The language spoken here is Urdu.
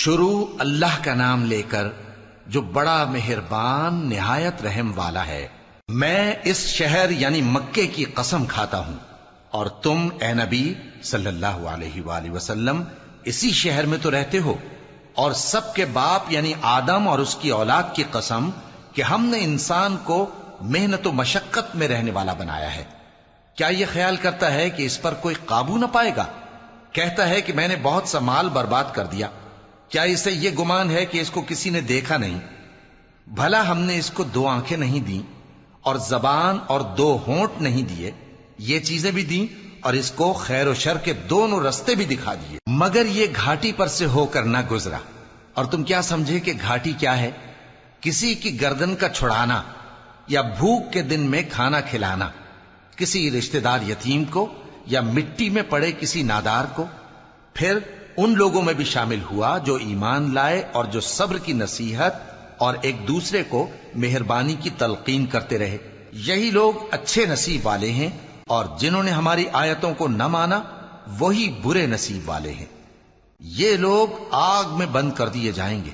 شروع اللہ کا نام لے کر جو بڑا مہربان نہایت رحم والا ہے۔ میں اس شہر یعنی مکے کی قسم کھاتا ہوں، اور تم اے نبی صلی اللہ علیہ وآلہ وسلم اسی شہر میں تو رہتے ہو، اور سب کے باپ یعنی آدم اور اس کی اولاد کی قسم کہ ہم نے انسان کو محنت و مشقت میں رہنے والا بنایا ہے۔ کیا یہ خیال کرتا ہے کہ اس پر کوئی قابو نہ پائے گا؟ کہتا ہے کہ میں نے بہت سا مال برباد کر دیا۔ کیا اسے یہ گمان ہے کہ اس کو کسی نے دیکھا نہیں؟ بھلا ہم نے اس کو 2 آنکھیں نہیں دیں، اور زبان اور 2 ہونٹ نہیں دیے؟ یہ چیزیں بھی دیں، اور اس کو خیر و شر کے دونوں رستے بھی دکھا دیے، مگر یہ گھاٹی پر سے ہو کر نہ گزرا۔ اور تم کیا سمجھے کہ گھاٹی کیا ہے؟ کسی کی گردن کا چھڑانا، یا بھوک کے دن میں کھانا کھلانا، کسی رشتہ دار یتیم کو، یا مٹی میں پڑے کسی نادار کو۔ پھر ان لوگوں میں بھی شامل ہوا جو ایمان لائے اور جو صبر کی نصیحت اور ایک دوسرے کو مہربانی کی تلقین کرتے رہے۔ یہی لوگ اچھے نصیب والے ہیں، اور جنہوں نے ہماری آیتوں کو نہ مانا وہی برے نصیب والے ہیں۔ یہ لوگ آگ میں بند کر دیے جائیں گے،